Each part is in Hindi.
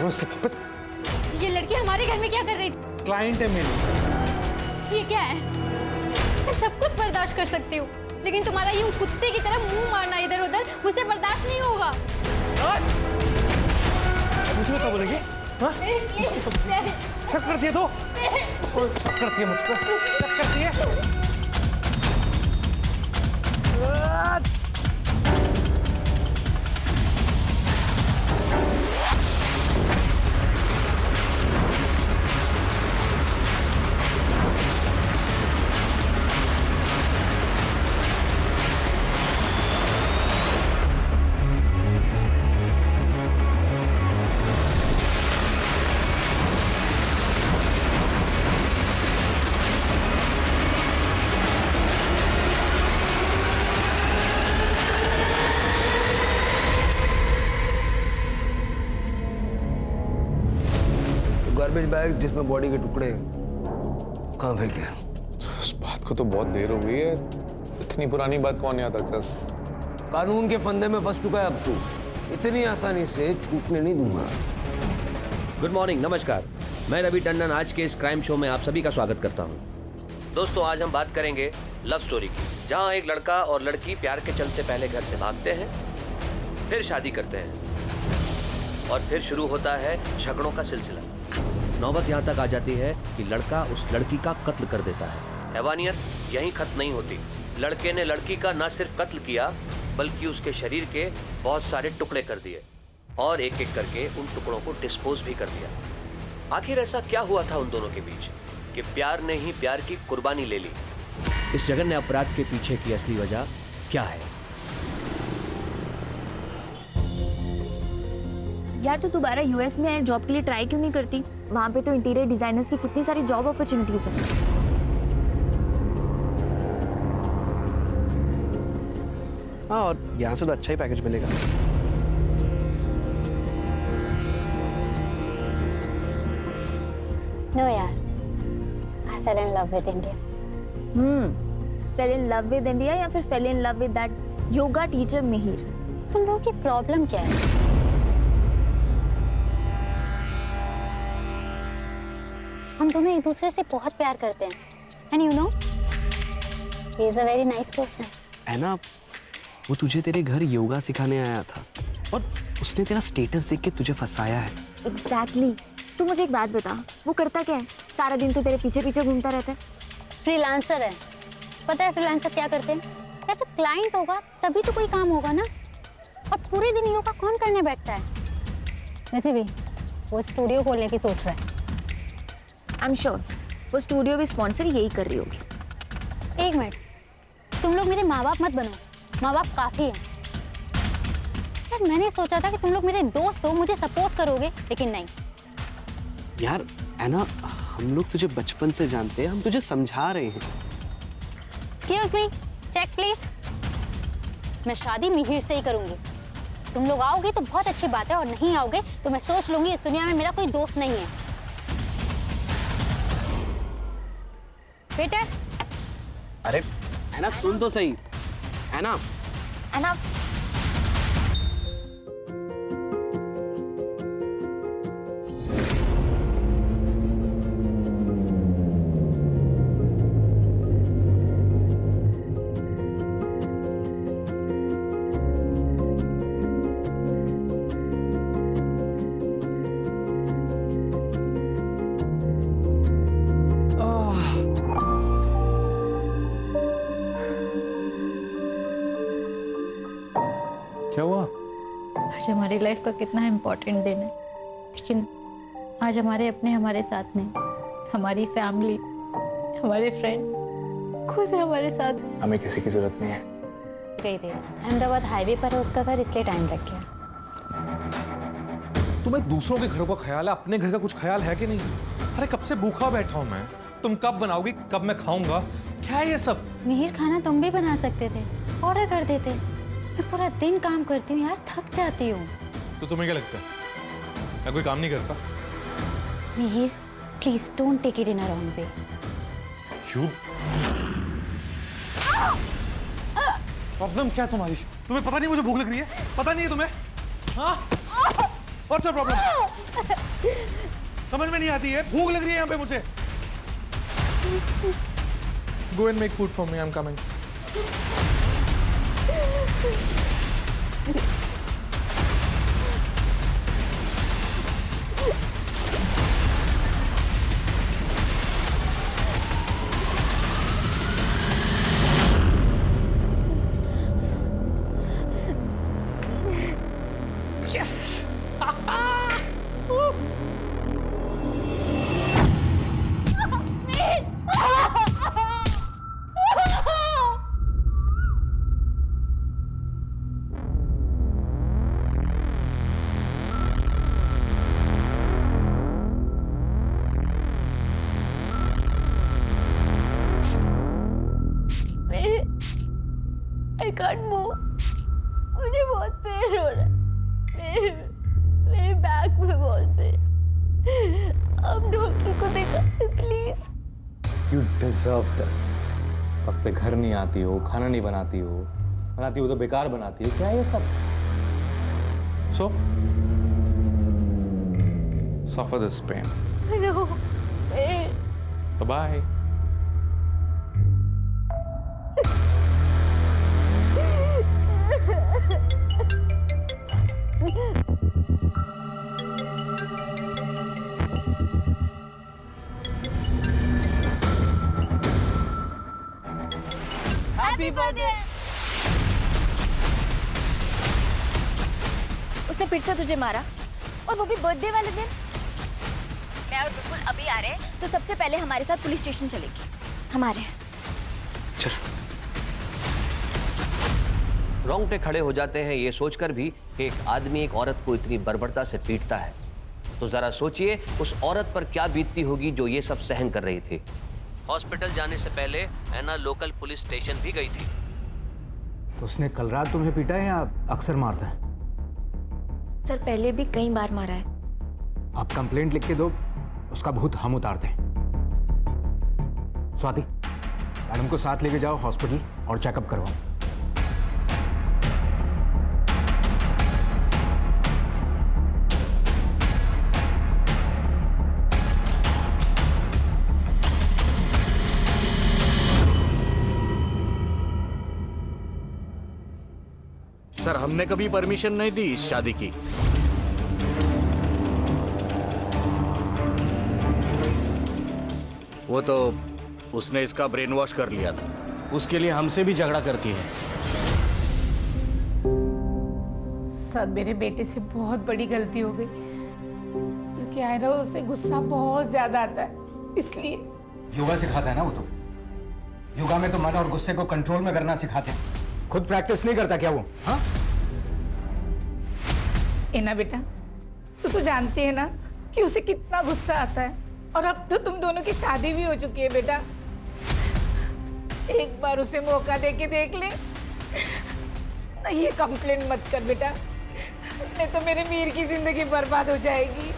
मुझसे बस। ये लड़की हमारे घर में क्या कर रही थी? क्लाइंट है मेरी। ये क्या है? मैं सब कुछ बर्दाश्त कर सकती हूँ, लेकिन तुम्हारा यूं कुत्ते की तरह मुंह मारना इधर उधर मुझसे बर्दाश्त नहीं होगा। मुझे क्या बोलेगी? हाँ? शक करती है तो? शक करती है मुझ पर? शक करती है? गार्बेज बैग जिसमें बॉडी के टुकड़े कहाँ फेंके? उस बात को तो बहुत देर हो गई है, इतनी पुरानी बात कौन याद रखता? कानून के फंदे में फंस चुका है अब तू, इतनी आसानी से छूटने नहीं दूंगा। गुड मॉर्निंग, नमस्कार। मैं रवि टंडन आज के इस क्राइम शो में आप सभी का स्वागत करता हूं। दोस्तों, आज हम बात करेंगे लव स्टोरी की, जहां एक लड़का और लड़की प्यार के चलते पहले घर से भागते हैं, फिर शादी करते हैं और फिर शुरू होता है झगड़ों का सिलसिला। नौबत यहां तक आ जाती है कि लड़का उस लड़की का कत्ल कर देता है। हैवानियत यहीं खत्म नहीं होती। लड़के ने लड़की का न सिर्फ कत्ल किया, बल्कि उसके शरीर के बहुत सारे टुकड़े कर दिए और एक एक करके उन टुकड़ों को डिस्पोज भी कर दिया। आखिर ऐसा क्या हुआ था उन दोनों के बीच कि प्यार ने ही प्यार की कुर्बानी ले ली? इस जघन्य अपराध के पीछे की असली वजह क्या है? यार तू दोबारा यूएस में जॉब के लिए ट्राई क्यों नहीं करती? वहाँ पे तो इंटीरियर डिजाइनर्स की कितनी सारी जॉब अपॉर्चुनिटीज हैं। हाँ, और यहाँ से तो अच्छा ही पैकेज मिलेगा। नो यार, I fell in love with India. Fail in love with India या फिर fail in love with that yoga teacher Mihir? तुम लोगों की प्रॉब्लम क्या है? हम दोनों एक दूसरे से बहुत प्यार करते हैं, and you know he is a very nice person. है ना, वो तुझे तेरे घर योगा सिखाने आया था और उसने तेरा स्टेटस देख के तुझे फंसाया है। एग्जैक्टली। तू मुझे एक बात बता, वो करता क्या है? सारा दिन तो तेरे पीछे पीछे घूमता रहता है। फ्रीलांसर है। पता है फ्रीलांसर क्या करते हैं? यार जब क्लाइंट होगा तभी तो कोई काम होगा ना, और पूरे दिन योगा कौन करने बैठता है? वैसे भी वो स्टूडियो खोलने की सोच रहा है। आई एम श्योर वो स्टूडियो भी स्पॉन्सर यही कर रही होगी। एक मिनट, तुम लोग मेरे माँ बाप मत बनो, माँ बाप काफी है। यार मैंने सोचा था कि तुम लोग मेरे दोस्त हो, मुझे सपोर्ट करोगे, लेकिन नहीं। यार ऐना, हम लोग तुझे बचपन से जानते हैं, हम तुझे समझा रहे हैं। Excuse me, check please. मैं शादी मिहिर से ही करूंगी। तुम लोग आओगे तो बहुत अच्छी बात है, और नहीं आओगे तो मैं सोच लूंगी इस दुनिया में मेरा कोई दोस्त नहीं है। बेटा, अरे ऐना सुन तो सही। ऐना, ऐना, क्या हुआ? आज हमारी लाइफ का कितना इम्पोर्टेंट दिन है, लेकिन आज हमारे अपने हमारे साथ नहीं, हमारी फैमिली, हमारे फ्रेंड्स, कोई भी हमारे साथ हमें किसी की जरूरत नहीं है। गई थी। अहमदाबाद हाईवे पर है उसका घर, इसलिए टाइम लग गया। तुम्हें दूसरों के घरों का ख्याल है, अपने घर का कुछ ख्याल है कि नहीं? अरे कब से भूखा बैठा हूं मैं, तुम कब बनाओगी, कब मैं खाऊंगा? क्या है ये सब? मिहिर, खाना तुम भी बना सकते थे, ऑर्डर कर देते। मैं पूरा दिन काम करती हूँ यार, थक जाती हूँ। तो तुम्हें क्या लगता है मैं कोई काम नहीं करता? Mihir, please don't take it in a wrong way. Problem क्या है तुम्हारी? तुम्हें पता नहीं मुझे भूख लग रही है? पता नहीं है तुम्हें? हाँ? What's your problem? समझ में नहीं आती है, भूख लग रही है यहाँ पे मुझे। Go and make food for me, I'm coming. I can't move. मुझे बहुत पेन हो रहा है। मेरे बैक में बहुत पेन। आप डॉक्टर को दिखा प्लीज। You deserve this. वक्त पे घर नहीं आती हो, खाना नहीं बनाती हो, बनाती हो तो बेकार बनाती हो। क्या है ये सब? So, suffer this pain. No, pain. Bye-bye. Happy birthday. उसने फिर से तुझे मारा और वो भी बर्थडे वाले दिन। मैं और बिल्कुल अभी आ रहे हैं तो सबसे पहले हमारे साथ पुलिस स्टेशन चलेगी। हमारे रोंगटे खड़े हो जाते हैं ये सोचकर भी कि एक आदमी एक औरत को इतनी बर्बरता से पीटता है। तो जरा सोचिए उस औरत पर क्या बीतती होगी जो ये सब सहन कर रही थी। हॉस्पिटल जाने से पहले ऐना लोकल पुलिस स्टेशन भी गई थी। तो उसने कल रात तुम्हें पीटा है या अक्सर मारता है? सर पहले भी कई बार मारा है। आप कंप्लेंट लिख के दो, उसका भूत हम उतारते हैं। स्वाति, मैडम को साथ लेके जाओ हॉस्पिटल और चेकअप करवाओ। सर हमने कभी परमिशन नहीं दी इस शादी की। वो तो उसने इसका ब्रेन वॉश कर लिया था, उसके लिए हमसे भी झगड़ा करती है। सर मेरे बेटे से बहुत बड़ी गलती हो गई। तो क्या है ना, उससे गुस्सा बहुत ज्यादा आता है, इसलिए। योगा सिखाता है ना वो तो। योगा में तो मन और गुस्से को कंट्रोल में करना सिखाते हैं। खुद प्रैक्टिस नहीं करता क्या वो? हाँ? ना बेटा, तो जानती है ना कि उसे कितना गुस्सा आता है। और अब तो तुम दोनों की शादी भी हो चुकी है बेटा। एक बार उसे मौका दे के देख ले। नहीं, ये कंप्लेंट मत कर बेटा, नहीं तो मेरे मीर की जिंदगी बर्बाद हो जाएगी।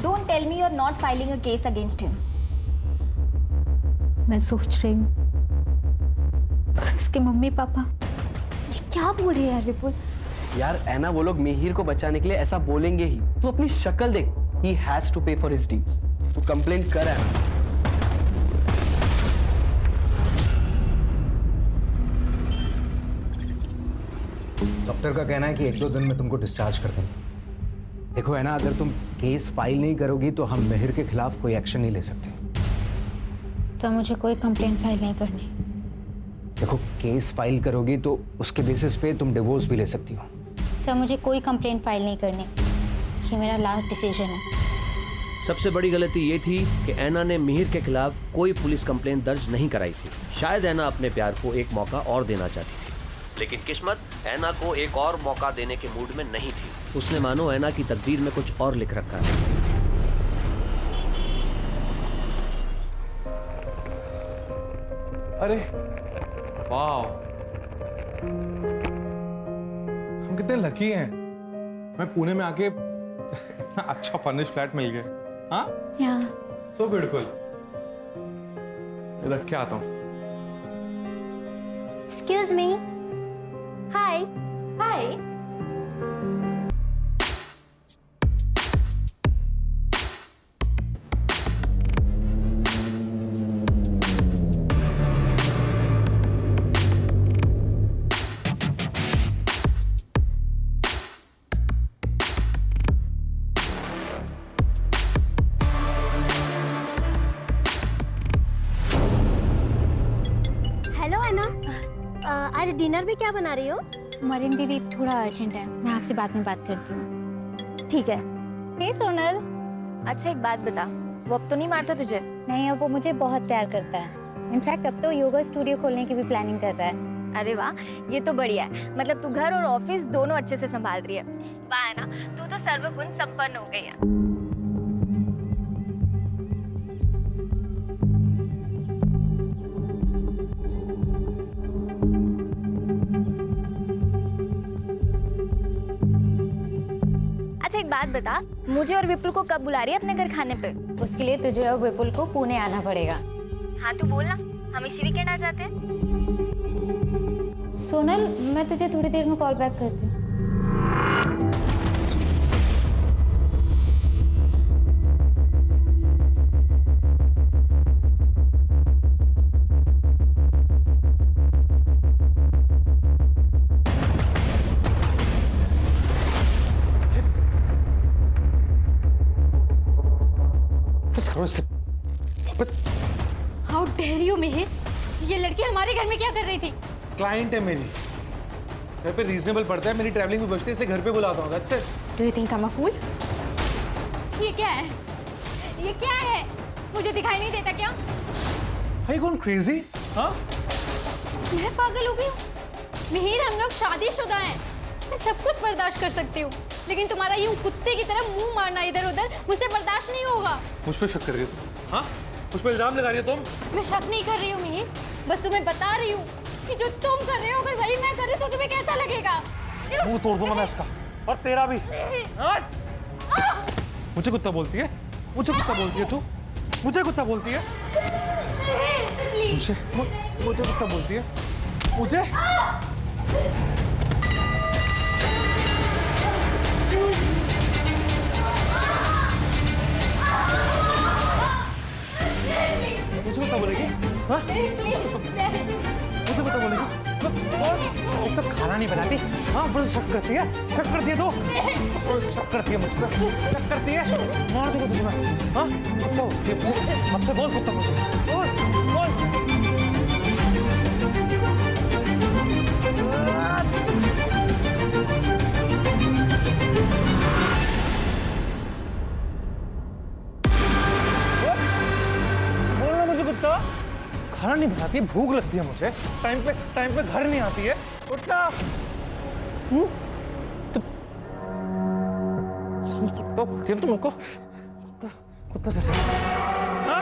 Don't tell me you're not filing a case against him. मैं सोच रही हूँ और उसके मम्मी पापा। ये क्या बोल रही है यार विपुल? यार ऐना, वो लोग मिहिर को बचाने के लिए ऐसा बोलेंगे ही। तू अपनी शक्ल देख। He has to pay for his deeds. तू कंप्लेंट कर ऐना। डॉक्टर का कहना है कि 1-2 दिन में तुमको डिस्चार्ज कर देंगे। देखो है ना, अगर तुम केस फाइल नहीं करोगी तो हम मिहिर के खिलाफ कोई एक्शन नहीं ले सकते। तो मुझे कोई कंप्लेंट फाइल नहीं करनी। देखो, केस फाइल करोगी तो उसके बेसिस पे तुम डिवोर्स भी ले सकती हो। सर मुझे कोई कंप्लेंट फाइल नहीं करनी, ये मेरा लास्ट डिसीजन है। सबसे बड़ी गलती ये थी कि ऐना ने मिहिर के खिलाफ कोई पुलिस कंप्लेंट दर्ज नहीं कराई थी। शायद ऐना अपने प्यार को एक मौका और देना चाहती थी, लेकिन किस्मत ऐना को एक और मौका देने के मूड में नहीं थी। उसने मानो ऐना की तकदीर में कुछ और लिख रखा है। अरे वाह, हम कितने लकी हैं। मैं पुणे में आके इतना अच्छा फर्निश फ्लैट मिल गया। हाँ, सो ब्यूटीफुल। इधर क्या आता हूँ। Excuse me. Hi. हाय। आज डिनर में क्या बना रही हो? मरीन दीदी थोड़ा अर्जेंट है, मैं आपसे बाद में बात करती हूँ। ठीक है। हे सोनल। अच्छा एक बात बता, वो अब तो नहीं मारता तुझे? नहीं, अब वो मुझे बहुत प्यार करता है। इनफैक्ट अब तो योगा स्टूडियो खोलने की भी प्लानिंग कर रहा है। अरे वाह, ये तो बढ़िया है। मतलब तू घर और ऑफिस दोनों अच्छे से संभाल रही है। वाह है ना, तू तो सर्वगुण संपन्न हो गई है। अच्छा एक बात बता, मुझे और विपुल को कब बुला रही है अपने घर खाने पे? उसके लिए तुझे और विपुल को पुणे आना पड़ेगा। हाँ तू बोल ना, हम इसी वीकेंड आ जाते हैं। सोनल, मैं तुझे थोड़ी देर में कॉल बैक करती हूँ। हाउ डेयर यू मिहिर, ये लड़की हमारे घर में क्या कर रही थी? क्लाइंट है मेरी, घर पे रीजनेबल पड़ता है, मेरी ट्रैवलिंग भी बचती है, इसलिए घर पे बुलाता हूँ। That's it. Do you think I am a fool? ये क्या है? ये क्या है? मुझे दिखाई नहीं देता क्या? Are you going crazy? हाँ? मैं पागल हो गई हूँ। मिहिर, हम लोग शादीशुदा हैं, मैं सब कुछ बर्दाश्त कर सकती हूँ, लेकिन तुम्हारा यूं कुत्ते की तरह मुंह मारना इधर उधर मुझसे बर्दाश्त नहीं होगा। मुझ पे शक कर रही हो तुम? हाँ? मुझ पे इल्जाम लगा रही हो तुम? मैं शक नहीं कर रही हूँ मिहिर, बस तुम्हें बता रही हूँ कि जो तुम कर रहे हो अगर वही मैं कर रही तो तुम्हें कैसा लगेगा? मुंह तोड़ दूंगा मैं इसका, और तेरा भी। मुझे कुत्ता बोलती है? मुझे कुत्ता बोलती है तू? मुझे कुत्ता बोलती है? मुझे कुत्ता बोलती है? मुझे? मुझे कुत्ता बोलेगी? हाँ? मुझे कुत्ता बोलेगी? एक तो खाना नहीं बनाती, हाँ बस शक करती है, शक करती है तो शक करती है मुझ पर, शक करती है, मार दूंगा तुझे मैं, हाँ कुत्ता बोलती है मुझे, अब से बोल कुत्ता मुझे, बोल। बोलना मुझे कुत्ता, खाना नहीं बनाती, भूख लगती है मुझे, टाइम पे घर नहीं आती है, कुत्ता। कुत्ता बोलती है तुमको, कुत्ता जैसे। हाँ?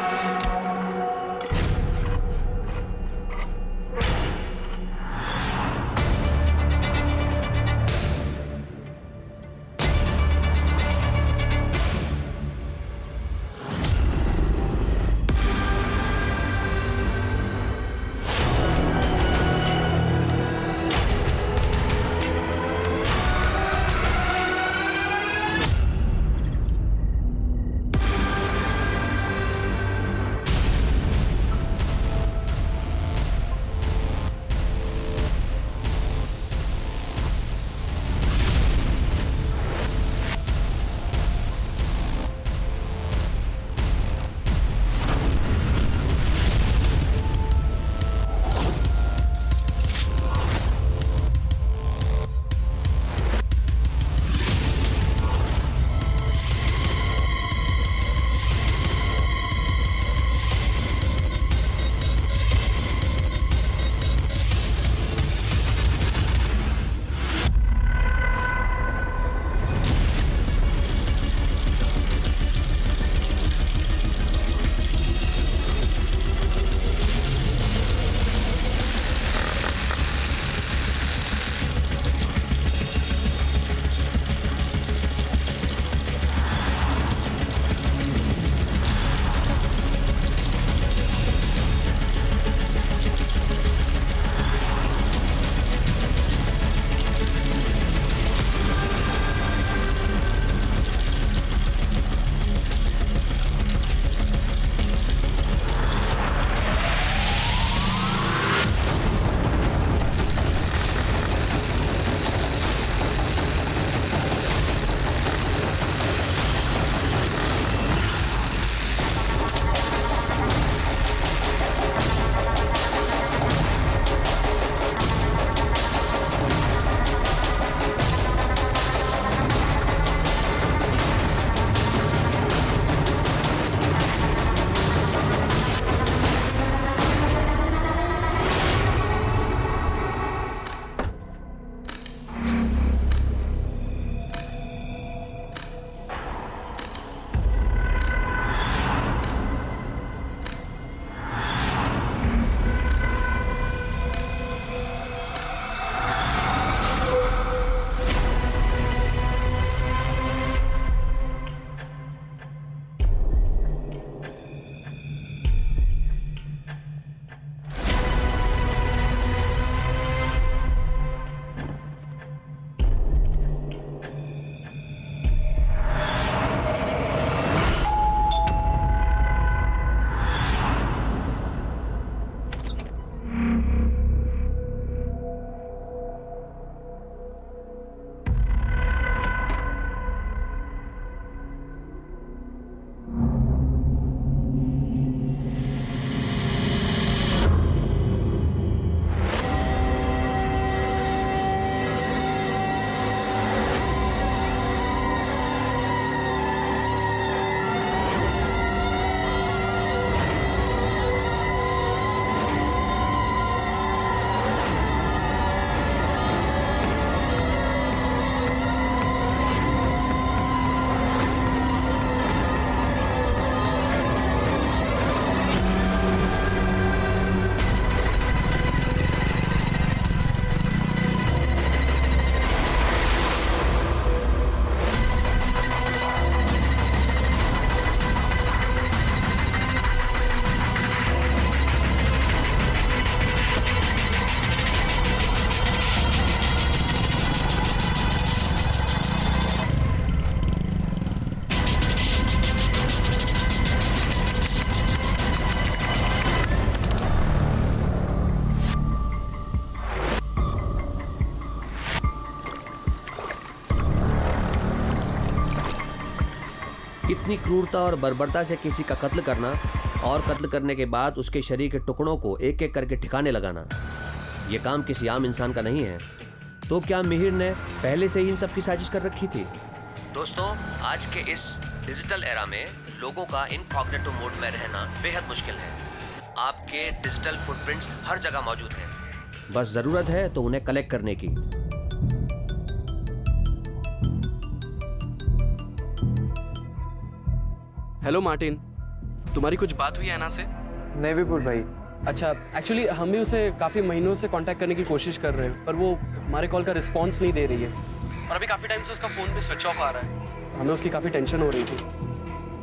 इतनी क्रूरता और बर्बरता से किसी का कत्ल करना और कत्ल करने के बाद उसके शरीर के टुकड़ों को एक एक करके ठिकाने लगाना, ये काम किसी आम इंसान का नहीं है। तो क्या मिहिर ने पहले से ही इन सब की साजिश कर रखी थी? दोस्तों, आज के इस डिजिटल एरा में लोगों का इनकॉग्निटो मोड में रहना बेहद मुश्किल है। आपके डिजिटल फुटप्रिंट्स हर जगह मौजूद हैं, बस जरूरत है तो उन्हें कलेक्ट करने की। हेलो मार्टिन, तुम्हारी कुछ बात हुई है ऐना से? नहीं विपुल भाई। अच्छा, एक्चुअली हम भी उसे काफ़ी महीनों से कांटेक्ट करने की कोशिश कर रहे हैं, पर वो हमारे कॉल का रिस्पांस नहीं दे रही है और अभी काफ़ी टाइम से उसका फ़ोन भी स्विच ऑफ आ रहा है। हमें उसकी काफ़ी टेंशन हो रही थी।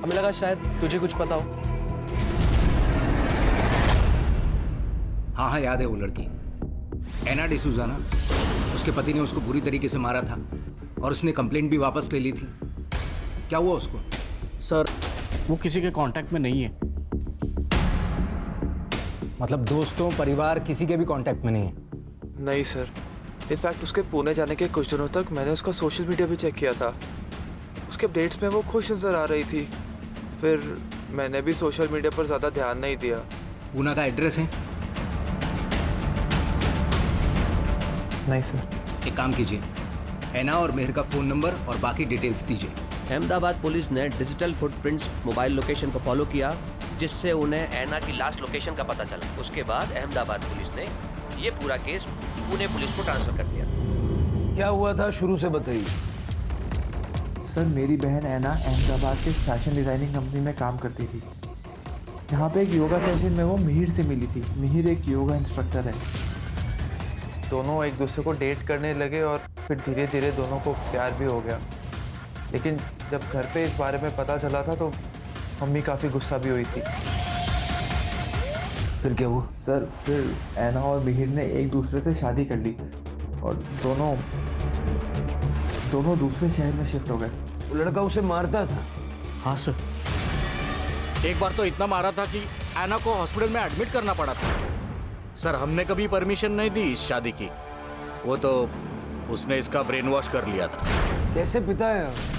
हमें लगा शायद तुझे कुछ पता हो। हाँ, याद है वो लड़की एना डिसूजा ना, उसके पति ने उसको बुरी तरीके से मारा था और उसने कंप्लेंट भी वापस ले ली थी। क्या हुआ उसको? सर, वो किसी के कांटेक्ट में नहीं है। मतलब दोस्तों, परिवार, किसी के भी कांटेक्ट में नहीं है? नहीं सर, इनफैक्ट उसके पुणे जाने के कुछ दिनों तक मैंने उसका सोशल मीडिया भी चेक किया था। उसके अपडेट्स में वो खुश नजर आ रही थी। फिर मैंने भी सोशल मीडिया पर ज़्यादा ध्यान नहीं दिया। पूना का एड्रेस है? नहीं सर। एक काम कीजिए, एना और मेहर का फ़ोन नंबर और बाकी डिटेल्स दीजिए। अहमदाबाद पुलिस ने डिजिटल फुटप्रिंट्स मोबाइल लोकेशन को फॉलो किया, जिससे उन्हें ऐना की लास्ट लोकेशन का पता चला। उसके बाद अहमदाबाद पुलिस ने ये पूरा केस पुणे पुलिस को ट्रांसफर कर दिया। क्या हुआ था शुरू से बताइए। सर, मेरी बहन ऐना अहमदाबाद के फैशन डिज़ाइनिंग कंपनी में काम करती थी। यहाँ पे एक योगा सेशन में वो मिहिर से मिली थी। मिहिर एक योगा इंस्ट्रक्टर है। दोनों एक दूसरे को डेट करने लगे और फिर धीरे धीरे दोनों को प्यार भी हो गया। लेकिन जब घर पे इस बारे में पता चला था तो मम्मी काफ़ी गुस्सा भी हुई थी। फिर क्या हुआ? सर, फिर ऐना और मिहिर ने एक दूसरे से शादी कर ली और दोनों दूसरे शहर में शिफ्ट हो गए। वो लड़का उसे मारता था? हाँ सर, एक बार तो इतना मारा था कि ऐना को हॉस्पिटल में एडमिट करना पड़ा था। सर, हमने कभी परमिशन नहीं दी इस शादी की। वो तो उसने इसका ब्रेन वॉश कर लिया था। कैसे पिता है?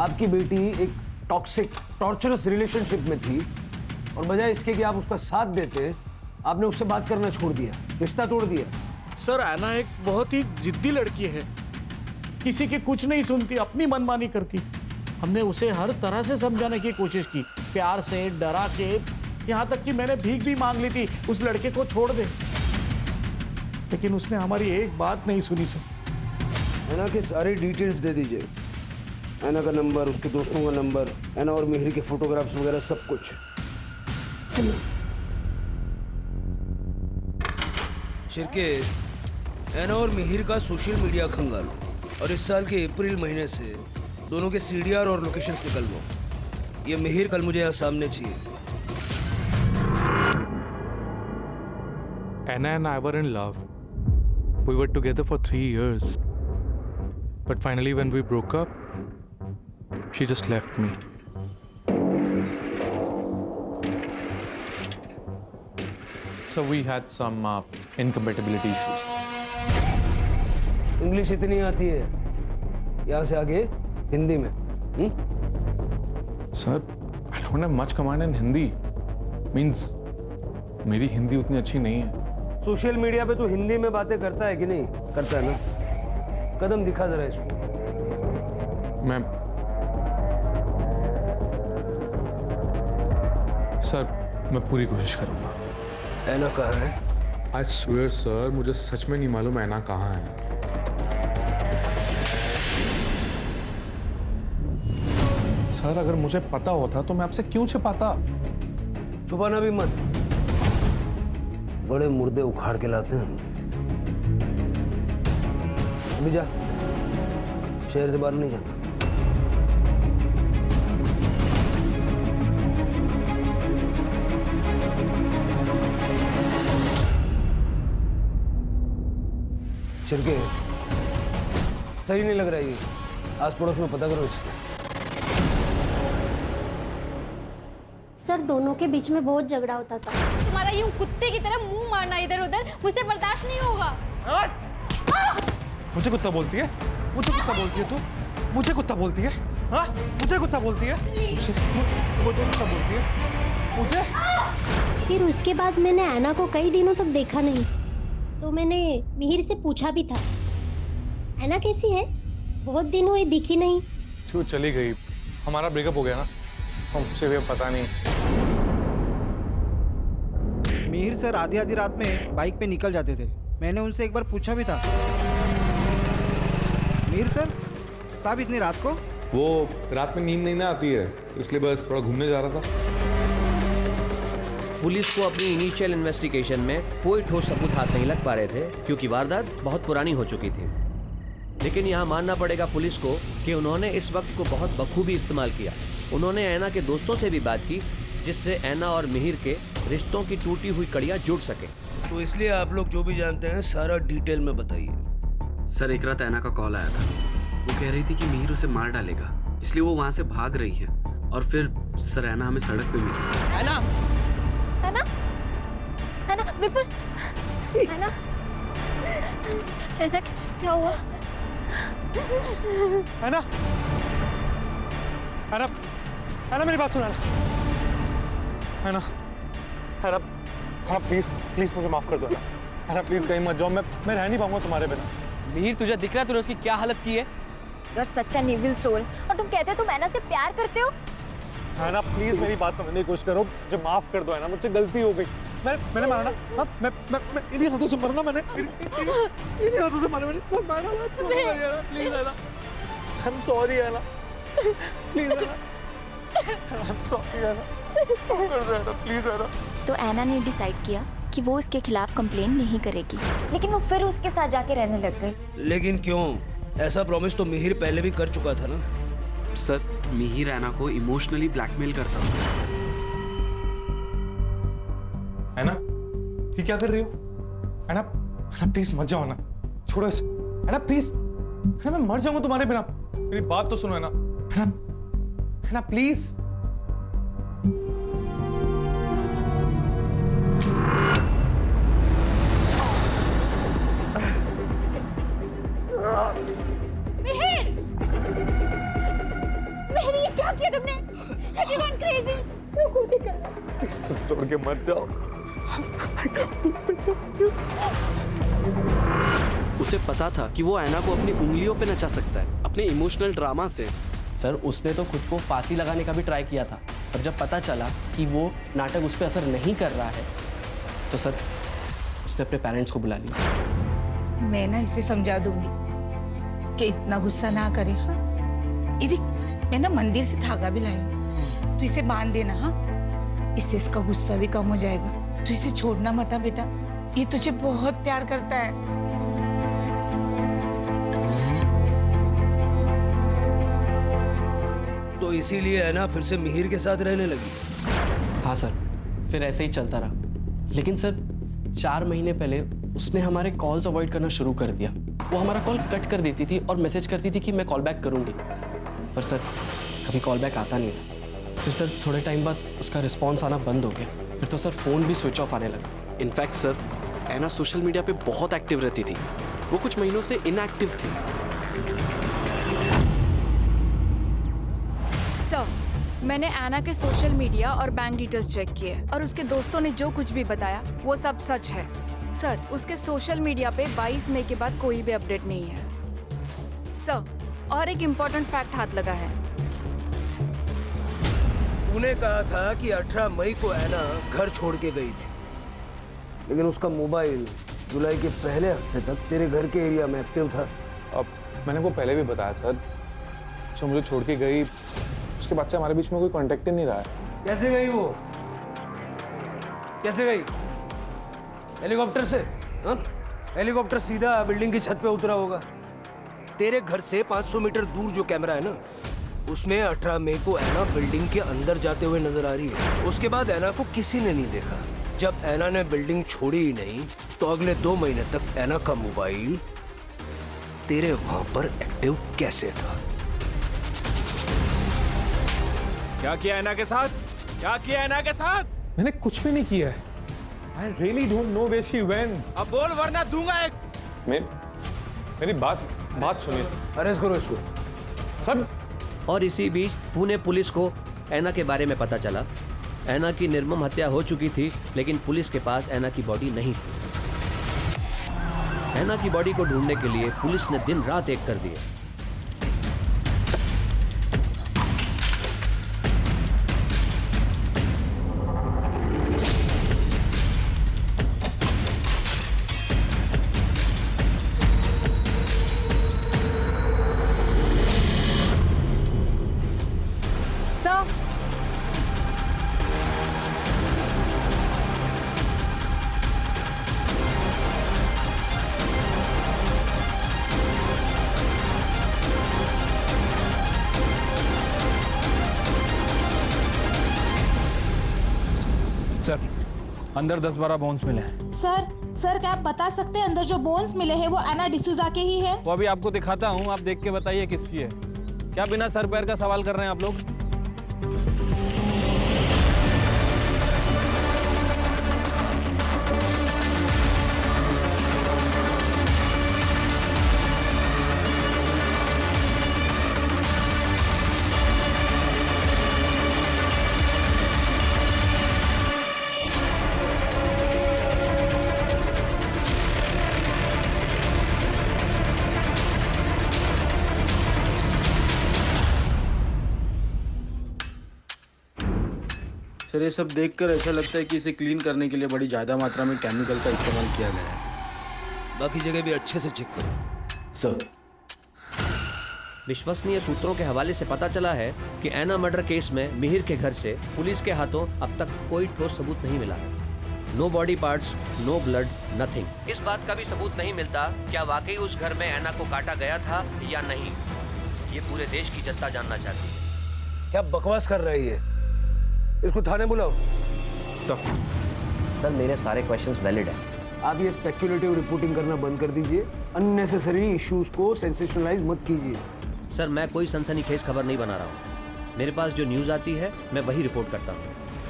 आपकी बेटी एक टॉक्सिक टॉर्चरस रिलेशनशिप में थी और बजाय इसके कि आप उसका साथ देते, आपने उससे बात करना छोड़ दिया, रिश्ता तोड़ दिया। सर, ऐना एक बहुत ही जिद्दी लड़की है, किसी की कुछ नहीं सुनती, अपनी मनमानी करती। हमने उसे हर तरह से समझाने की कोशिश की, प्यार से, डरा के, यहाँ तक कि मैंने भीख भी मांग ली थी उस लड़के को छोड़ दे, लेकिन उसने हमारी एक बात नहीं सुनी। सर, ऐना के सारी डिटेल्स दे दीजिए। ऐना का नंबर, उसके दोस्तों का नंबर, ऐना और मिहिर के फोटोग्राफ्स वगैरह सब कुछ। शिरके, ऐना और मिहिर का सोशल मीडिया खंगाल और इस साल के अप्रैल महीने से दोनों के CDR और लोकेशंस निकलवाओ। ये मिहिर कल मुझे यहाँ सामने चाहिए। Anna and I were in love. We were together for 3 years. But finally, when we broke up, she just left me. So we had some incompatibility issues. English इतनी आती है, यहाँ से आगे हिंदी में। Sir, I don't have much command in Hindi. Means मेरी हिंदी उतनी अच्छी नहीं है। सोशल मीडिया पे तो हिंदी में बातें करता है कि नहीं? करता है ना? कदम दिखा जरा इसको। सर, मैं पूरी कोशिश करूंगा। ऐना कहाँ है? I swear सर, मुझे सच में नहीं मालूम ऐना कहाँ है। सर, अगर मुझे पता होता तो मैं आपसे क्यों छिपाता? छुपाना भी मत, बड़े मुर्दे उखाड़ के लाते हैं। अभी जा, शहर से बाहर नहीं जाना। छिड़के, सही नहीं लग रहा ये। आस पड़ोस में पता करो इसको। सर, दोनों के बीच में बहुत झगड़ा होता था। तुम्हारा यूं कुत्ते की तरह मुंह मारना इधर उधर मुझसे बर्दाश्त नहीं होगा। मुझे कुत्ता बोलती है? मुझे कुत्ता बोलती है तू? मुझे कुत्ता बोलती है? हाँ, मुझे कुत्ता बोलती है? मुझे कुत्ता बोलती है? मुझे? फिर उसके बाद मैंने ऐना को कई दिनों तक देखा नहीं, तो मैंने मिहिर से पूछा भी था, ऐना कैसी है? बहुत दिन हुए दिखी नहीं। क्यों चली गई? हमारा ब्रेकअप हो गया ना, हमसे भी अब पता नहीं। मिहिर सर आधी आधी रात में बाइक पे निकल जाते थे। मैंने उनसे एक बार पूछा भी था, मिहिर सर साहब इतनी रात को? वो रात में नींद नहीं ना आती है, तो इसलिए बस थोड़ा घूमने जा रहा था। पुलिस को अपनी इनिशियल इन्वेस्टिगेशन में कोई ठोस सबूत हाथ नहीं लग पा रहे थे, क्योंकि वारदात बहुत पुरानी हो चुकी थी। लेकिन यहाँ मानना पड़ेगा पुलिस को कि उन्होंने इस वक्त को बहुत बखूबी इस्तेमाल किया। उन्होंने ऐना के दोस्तों से भी बात की, जिससे ऐना और मिहिर के रिश्तों की टूटी हुई कड़ियाँ जुड़ सके। तो इसलिए आप लोग जो भी जानते हैं सारा डिटेल में बताइए। सर एक रात ऐना का कॉल आया था। वो कह रही थी कि मिहिर उसे मार डालेगा, इसलिए वो वहाँ से भाग रही है। और फिर सर ऐना हमें सड़क पे मिली। ऐना, ऐना, ऐना, विपुल, ऐना, ऐना क्या हुआ? ऐना, ऐना, ऐना मेरी बात सुना। ऐना, ऐना, हाँ प्लीज प्लीज मुझे माफ कर दो ऐना, प्लीज कहीं मत जाओ, मैं रह नहीं पाऊंगा तुम्हारे बिना। मिहिर तुझे दिख रहा है तूने उसकी क्या हालत की है? You're such an evil soul। और तुम कहते हो तुम ऐना से प्यार करते हो? ऐना प्लीज मेरी बात समझने की कोशिश करो, मुझे माफ कर दो ऐना, मुझसे गलती हो गई। मैंने मारा ना, हाँ मैं इन्हीं हाथों से मरना, मैंने इन्हीं हाथों से मारा, मैंने please Anna, I am sorry Anna, please Anna, I am sorry Anna, please Anna. तो ऐना ने डिसाइड किया कि वो इसके खिलाफ कंप्लेन नहीं करेगी, लेकिन वो फिर उसके साथ जाके रहने लग गई। लेकिन क्यों? ऐसा प्रॉमिस तो मिहिर पहले भी कर चुका था ना। सर मिहिर ऐना को इमोशनली ब्लैकमेल करता था। ऐना, ये क्या कर रही हो? ऐना, ऐना प्लीज मत जाओ ना, छोड़ो इसे। ऐना प्लीज, ऐना मैं मर जाऊंगा तुम्हारे बिना, मेरी बात तो सुनो ऐना। ऐना, ऐना प्लीज। मिहिर, मिहिर ये क्या किया तुमने? Have you gone crazy? क्यों कूटी कर? छोड़ के मत जाओ। उसे पता था कि वो ऐना को अपनी उंगलियों पे नचा सकता है, अपने इमोशनल ड्रामा से। सर उसने तो खुद को फांसी लगाने का भी ट्राई किया था, पर जब पता चला कि वो नाटक उस पर असर नहीं कर रहा है, तो सर उसने अपने पेरेंट्स को बुला लिया। मैं ना इसे समझा दूंगी कि इतना गुस्सा ना करे। हाँ ये देख, मैं ना मंदिर से धागा भी लाई हूँ, तू इसे बांध देना। हाँ इससे इसका गुस्सा भी कम हो जाएगा। तू इसे छोड़ना मत बेटा, ये तुझे बहुत प्यार करता है। तो इसीलिए है ना फिर से मिहिर के साथ रहने लगी। हाँ सर, फिर ऐसे ही चलता रहा। लेकिन सर 4 महीने पहले उसने हमारे कॉल्स अवॉइड करना शुरू कर दिया। वो हमारा कॉल कट कर देती थी और मैसेज करती थी कि मैं कॉल बैक करूंगी, पर सर कभी कॉल बैक आता नहीं था। फिर सर थोड़े टाइम बाद उसका रिस्पॉन्स आना बंद हो गया। फिर तो सर फ़ोन भी स्विच ऑफ आने लगा। इनफैक्ट सर ऐना सोशल मीडिया पे बहुत एक्टिव रहती थी, वो कुछ महीनों से इनएक्टिव थी। सर मैंने ऐना के सोशल मीडिया और बैंक डिटेल्स चेक किए और उसके दोस्तों ने जो कुछ भी बताया वो सब सच है। सर उसके सोशल मीडिया पे 22 मई के बाद कोई भी अपडेट नहीं है। सर और एक इम्पोर्टेंट फैक्ट हाथ लगा है। तूने कहा था कि 18 मई को ऐना घर छोड़ के गई थी, लेकिन उसका मोबाइल जुलाई के पहले हफ्ते तक तेरे घर के एरिया में एक्टिव था। अब मैंने वो पहले भी बताया सर, जो मुझे छोड़ के गई उसके बाद से हमारे बीच में कोई कांटेक्ट ही नहीं रहा है। कैसे गई वो? कैसे गई? हेलीकॉप्टर से? हाँ? हेलीकॉप्टर सीधा बिल्डिंग की छत पे उतरा होगा। तेरे घर से 500 मीटर दूर जो कैमरा है ना, उसमें 18 मई को ऐना बिल्डिंग के अंदर जाते हुए नजर आ रही है। उसके बाद ऐना को किसी ने नहीं देखा। जब ऐना ने बिल्डिंग छोड़ी ही नहीं, तो अगले 2 महीने तक ऐना का मोबाइल तेरे वहां पर एक्टिव कैसे था? क्या किया ऐना के साथ? क्या किया ऐना के साथ? मैंने कुछ भी नहीं किया है। I really don't know where she went. अब बोल वरना दूंगा एक। मेरी बात सुनिए। अरेस्ट करो इसको। सर। और इसी बीच पुणे पुलिस को ऐना के बारे में पता चला। ऐना की निर्मम हत्या हो चुकी थी, लेकिन पुलिस के पास ऐना की बॉडी नहीं थी। ऐना की बॉडी को ढूंढने के लिए पुलिस ने दिन रात एक कर दिए। अंदर 10-12 बोन्स मिले हैं। सर क्या आप बता सकते हैं अंदर जो बोन्स मिले हैं वो एना डिसूजा के ही है? वो अभी आपको दिखाता हूँ, आप देख के बताइए किसकी है। क्या बिना सर पैर का सवाल कर रहे हैं आप लोग? सर ये सब देखकर ऐसा लगता है कि इसे क्लीन करने के लिए बड़ी ज़्यादा मात्रा में केमिकल का इस्तेमाल किया गया है। बाकी जगह भी अच्छे से चेक करो। सर, विश्वसनीय सूत्रों के हवाले से पता चला है कि ऐना मर्डर केस में मिहिर के घर से पुलिस के हाथों अब तक कोई ठोस सबूत नहीं मिला है। No body parts, no blood, nothing. इस बात का भी सबूत नहीं मिलता क्या वाकई उस घर में ऐना को काटा गया था या नहीं। ये पूरे देश की जनता जानना चाहती है। क्या बकवास कर रही है? इसको थाने बुलाओ। सर मेरे सारे क्वेश्चंस वैलिड हैं। आप ये स्पेक्युलेटिव रिपोर्टिंग करना बंद कर दीजिए। अननेसेसरी इश्यूज को सेंसेशनलाइज मत कीजिए। सर मैं कोई सनसनीखेज खबर नहीं बना रहा हूँ। मेरे पास जो न्यूज़ आती है मैं वही रिपोर्ट करता हूँ।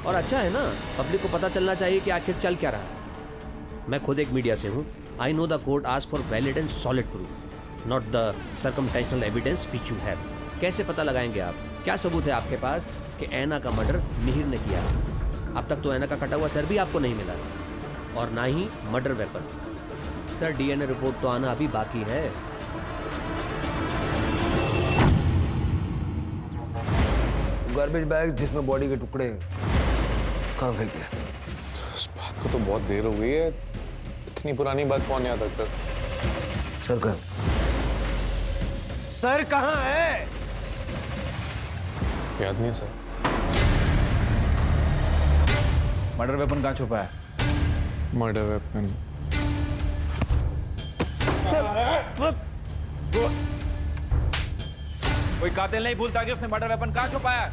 और अच्छा है ना, पब्लिक को पता चलना चाहिए कि आखिर चल क्या रहा है। मैं खुद एक मीडिया से हूँ। I know the court ask for valid and solid proof, not the circumstantial evidence which you have. कैसे पता लगाएंगे आप? क्या सबूत है आपके पास कि ऐना का मर्डर मिहिर ने किया है? अब तक तो ऐना का कटा हुआ सर भी आपको नहीं मिला है, और ना ही murder weapon. Sir DNA report तो आना अभी बाकी है। गार्बेज बैग जिसमें बॉडी के टुकड़े कहाँ फेंके? उस बात को तो बहुत देर हो गई है। इतनी पुरानी बात कौन याद रखता? सर कहाँ है? याद नहीं है सर। मर्डर वेपन कहाँ छुपा है? मर्डर वेपन कोई कातिल नहीं भूलता कि उसने मर्डर वेपन कहाँ छुपाया।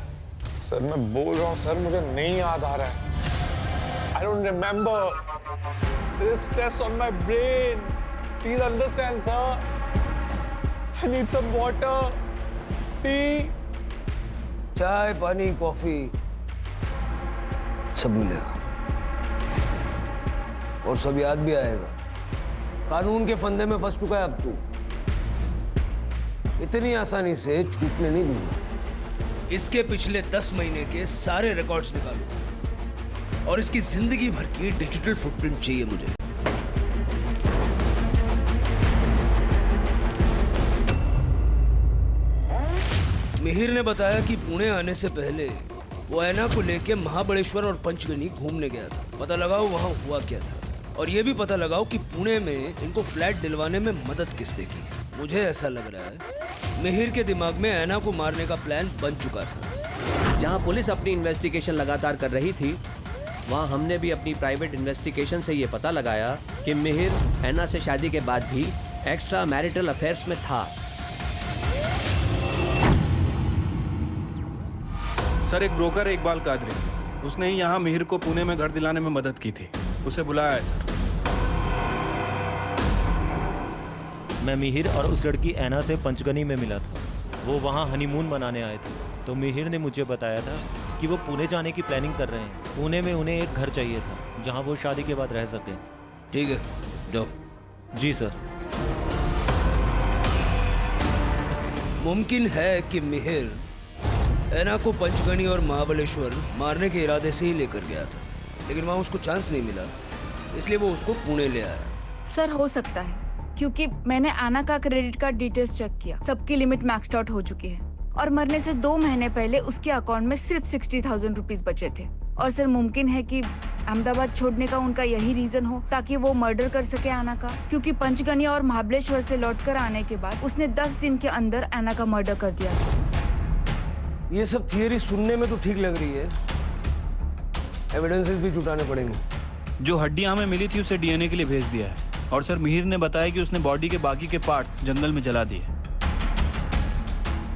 सर मैं बोल रहा हूँ सर, मुझे नहीं याद आ रहा है। I don't remember. There is stress on my brain. Please understand, sir. I need some water, tea. चाय, पानी, कॉफी सब मिलेगा और सब याद भी आएगा। कानून के फंदे में फंस चुका है अब तू। इतनी आसानी से छूटने नहीं दूंगा। इसके पिछले 10 महीने के सारे रिकॉर्ड्स निकालो और इसकी जिंदगी भर की डिजिटल फुटप्रिंट चाहिए मुझे। मिहिर ने बताया कि पुणे आने से पहले वो ऐना को लेके महाबलेश्वर और पंचगनी घूमने गया था। पता लगाओ वहां हुआ क्या था, और ये भी पता लगाओ कि पुणे में इनको फ्लैट दिलवाने में मदद किसने की। मुझे ऐसा लग रहा है मिहिर के दिमाग में ऐना को मारने का प्लान बन चुका था। जहां पुलिस अपनी इन्वेस्टिगेशन लगातार कर रही थी, वहां हमने भी अपनी प्राइवेट इन्वेस्टिगेशन से ये पता लगाया कि मिहिर ऐना से शादी के बाद भी एक्स्ट्रा मैरिटल अफेयर्स में था। सर एक ब्रोकर है इकबाल कादरी, उसने ही यहाँ मिहिर को पुणे में घर दिलाने में मदद की थी। उसे बुलाया है सर। मैं मिहिर और उस लड़की ऐना से पंचगनी में मिला था। वो वहाँ हनीमून मनाने आए थे, तो मिहिर ने मुझे बताया था कि वो पुणे जाने की प्लानिंग कर रहे हैं। पुणे में उन्हें एक घर चाहिए था जहाँ वो शादी के बाद रह सकें। ठीक है, जाओ। जी सर। मुमकिन है कि मिहिर ऐना को पंचगनी और महाबलेश्वर मारने के इरादे से ही लेकर गया था, लेकिन वहां उसको चांस नहीं मिला, इसलिए वो उसको पुणे ले आया। सर हो सकता है, क्योंकि मैंने आना का क्रेडिट कार्ड डिटेल्स चेक किया, सबकी लिमिट मैक्स्ड आउट हो चुकी है और मरने से 2 महीने पहले उसके अकाउंट में सिर्फ 60,000 रुपीज बचे थे। और सर मुमकिन है कि अहमदाबाद छोड़ने का उनका यही रीजन हो ताकि वो मर्डर कर सके आना का, क्योंकि पंचगनी और महाबलेश्वर से लौटकर आने के बाद उसने 10 दिन के अंदर आना का मर्डर कर दिया था। ये सब थियरी सुनने में तो ठीक लग रही है, एविडेंसेस भी जुटाने पड़ेंगे। जो हड्डियां हमें मिली थी उसे डीएनए के लिए भेज दिया है और सर मिहिर ने बताया कि उसने बॉडी के बाकी के पार्ट्स जंगल में जला दिए।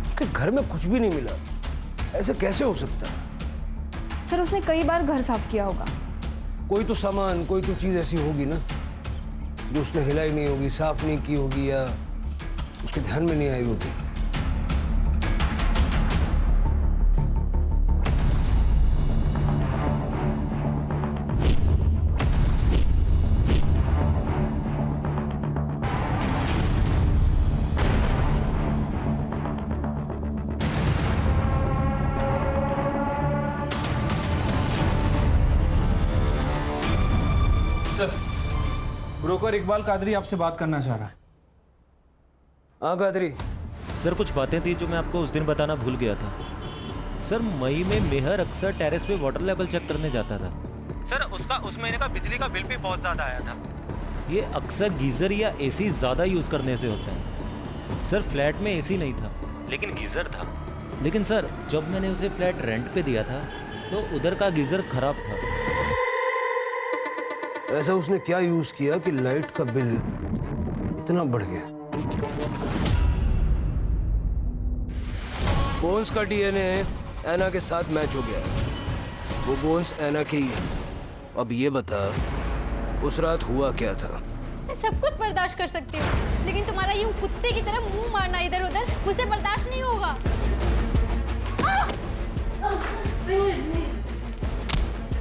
उसके घर में कुछ भी नहीं मिला, ऐसे कैसे हो सकता है? सर उसने कई बार घर साफ किया होगा। कोई तो सामान, कोई तो चीज ऐसी होगी ना जो उसने हिलाई नहीं होगी, साफ नहीं की होगी या उसके ध्यान में नहीं आई होगी। ब्रोकर इकबाल कादरी आपसे बात करना चाह रहा है। हाँ कादरी। सर कुछ बातें थी जो मैं आपको उस दिन बताना भूल गया था। सर मई में मिहिर अक्सर टेरेस पे वाटर लेवल चेक करने जाता था। सर उसका उस महीने का बिजली का बिल भी बहुत ज़्यादा आया था। ये अक्सर गीज़र या एसी ज़्यादा यूज़ करने से होता है। सर फ्लैट में एसी नहीं था लेकिन गीज़र था। लेकिन सर जब मैंने उसे फ्लैट रेंट पे दिया था तो उधर का गीज़र खराब था। ऐसा उसने क्या यूज किया कि लाइट का बिल इतना बढ़ गया? बोन्स का डीएनए ऐना के साथ मैच हो गया, वो बोन्स ऐना के ही है। अब ये बता उस रात हुआ क्या था? मैं सब कुछ बर्दाश्त कर सकती हूँ, लेकिन तुम्हारा यूं कुत्ते की तरह मुंह मारना इधर उधर मुझसे बर्दाश्त नहीं होगा।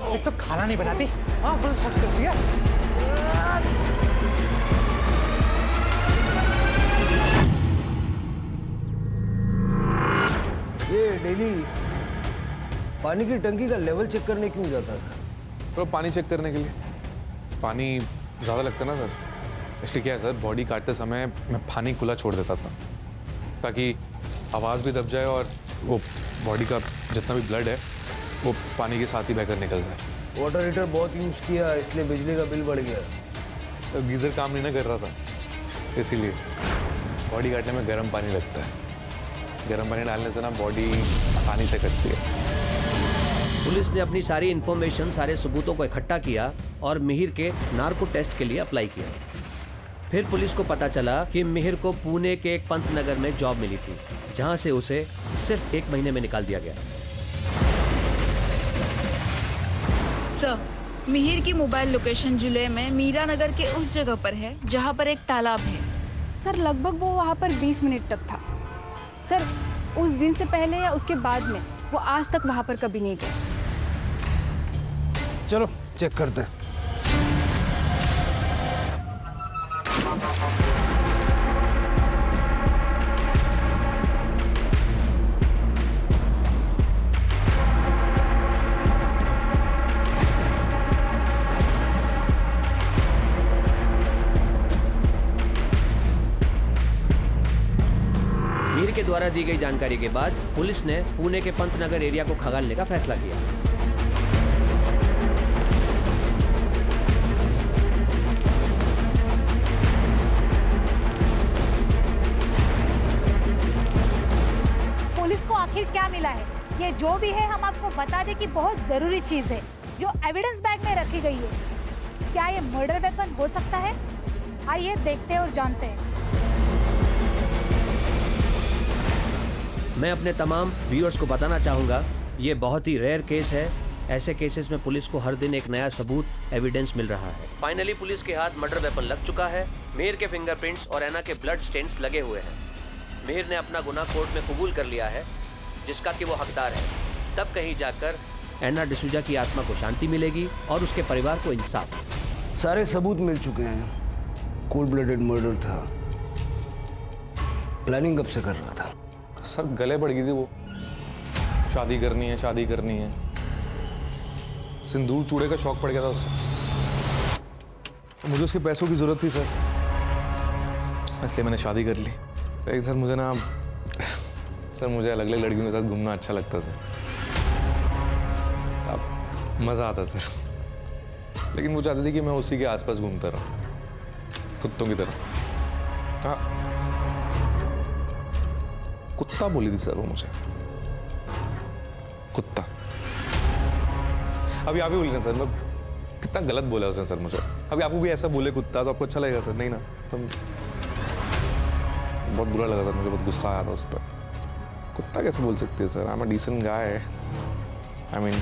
एक तो खाना नहीं बनाती, हाँ बस शक करती है। ये डेली पानी की टंकी का लेवल चेक करने क्यों जाता था? तो पानी चेक करने के लिए पानी ज़्यादा लगता ना सर, इसलिए क्या है सर, बॉडी काटते समय मैं पानी खुला छोड़ देता था ताकि आवाज़ भी दब जाए और वो बॉडी का जितना भी ब्लड है वो पानी के साथ ही बहकर निकल जाए। वाटर हीटर बहुत यूज़ किया इसलिए बिजली का बिल बढ़ गया। तो गीज़र काम नहीं ना कर रहा था, इसीलिए बॉडी काटने में गर्म पानी लगता है। गर्म पानी डालने से ना बॉडी आसानी से कटती है। पुलिस ने अपनी सारी इन्फॉर्मेशन, सारे सबूतों को इकट्ठा किया और मिहिर के नार्को टेस्ट के लिए अप्लाई किया। फिर पुलिस को पता चला कि मिहिर को पुणे के एक पंत नगर में जॉब मिली थी, जहां से उसे सिर्फ 1 महीने में निकाल दिया गया। सर, मिहिर की मोबाइल लोकेशन जिले में मीरा नगर के उस जगह पर है जहां पर एक तालाब है। सर लगभग वो वहां पर 20 मिनट तक था। सर उस दिन से पहले या उसके बाद में वो आज तक वहां पर कभी नहीं गए। चलो चेक करते हैं। मिहिर के द्वारा दी गई जानकारी के बाद पुलिस ने पुणे के पंत नगर एरिया को खंगालने का फैसला किया। पुलिस को आखिर क्या मिला है? ये जो भी है हम आपको बता दें कि बहुत जरूरी चीज है जो एविडेंस बैग में रखी गई है। क्या ये मर्डर वेपन हो सकता है? आइए देखते हैं और जानते हैं। मैं अपने तमाम व्यूअर्स को बताना चाहूँगा, ये बहुत ही रेयर केस है। ऐसे केसेस में पुलिस को हर दिन एक नया सबूत, एविडेंस मिल रहा है। फाइनली पुलिस के हाथ मर्डर वेपन लग चुका है। मिहिर के फिंगरप्रिंट्स और ऐना के ब्लड स्टेन्स लगे हुए हैं। मिहिर ने अपना गुनाह कोर्ट में कबूल कर लिया है, जिसका कि वो हकदार है। तब कहीं जाकर ऐना डिसूजा की आत्मा को शांति मिलेगी और उसके परिवार को इंसाफ। सारे सबूत मिल चुके हैं। कोल्ड ब्लडेड मर्डर था। प्लानिंग कब से कर रहा था? सर गले पड़ गई थी वो, शादी करनी है, शादी करनी है। सिंदूर चूड़े का शौक पड़ गया था उससे। मुझे उसके पैसों की जरूरत थी सर, इसलिए मैंने शादी कर ली। लेकिन सर मुझे ना सर मुझे अलग अलग लड़कियों के साथ घूमना अच्छा लगता सर, अब मज़ा आता सर। लेकिन वो चाहती थी कि मैं उसी के आसपास घूमता रहूं, कुत्तों की तरह। हाँ, कुत्ता बोली थी सर वो मुझे, कुत्ता। अभी आप ही बोलिए सर, मैं कितना गलत बोला उसने सर मुझे। अभी आपको भी ऐसा बोले कुत्ता तो आपको अच्छा लगेगा सर? नहीं ना सर, बहुत बुरा लगा सर मुझे, बहुत गुस्सा आया था उस पर। कुत्ता कैसे बोल सकते हैं sir? I am a decent guy. I mean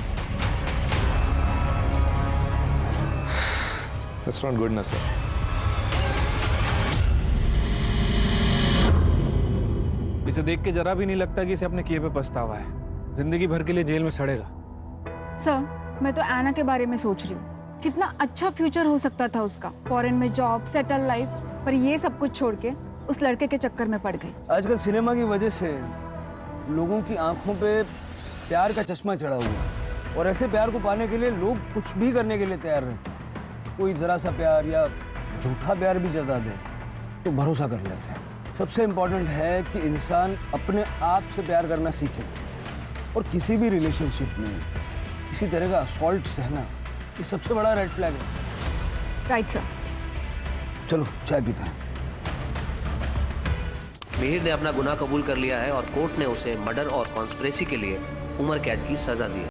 that's not good ना सर। इसे देख के जरा भी नहीं लगता कि इसे अपने किए पे पछतावा है। जिंदगी भर के लिए जेल में सड़ेगा। सर, मैं तो एना के बारे में सोच रही हूँ। कितना अच्छा फ्यूचर हो सकता था उसका, फॉरेन में जॉब, सेटल लाइफ, पर ये सब कुछ छोड़ के उस लड़के के चक्कर में पड़ गई। आजकल सिनेमा की वजह से लोगों की आंखों पे प्यार का चश्मा चढ़ा हुआ है, और ऐसे प्यार को पाने के लिए लोग कुछ भी करने के लिए तैयार रहते हैं। कोई जरा सा प्यार या झूठा प्यार भी जता दे तो भरोसा कर लेते हैं। सबसे इम्पोर्टेंट है कि इंसान अपने आप से प्यार करना सीखे, और किसी भी रिलेशनशिप में किसी तरह का असॉल्ट सहना ये सबसे बड़ा रेड फ्लैग है। Right sir. चलो चाय पीते हैं। मिहिर ने अपना गुनाह कबूल कर लिया है और कोर्ट ने उसे मर्डर और कॉन्स्पिरेसी के लिए उम्र कैद की सजा दी है।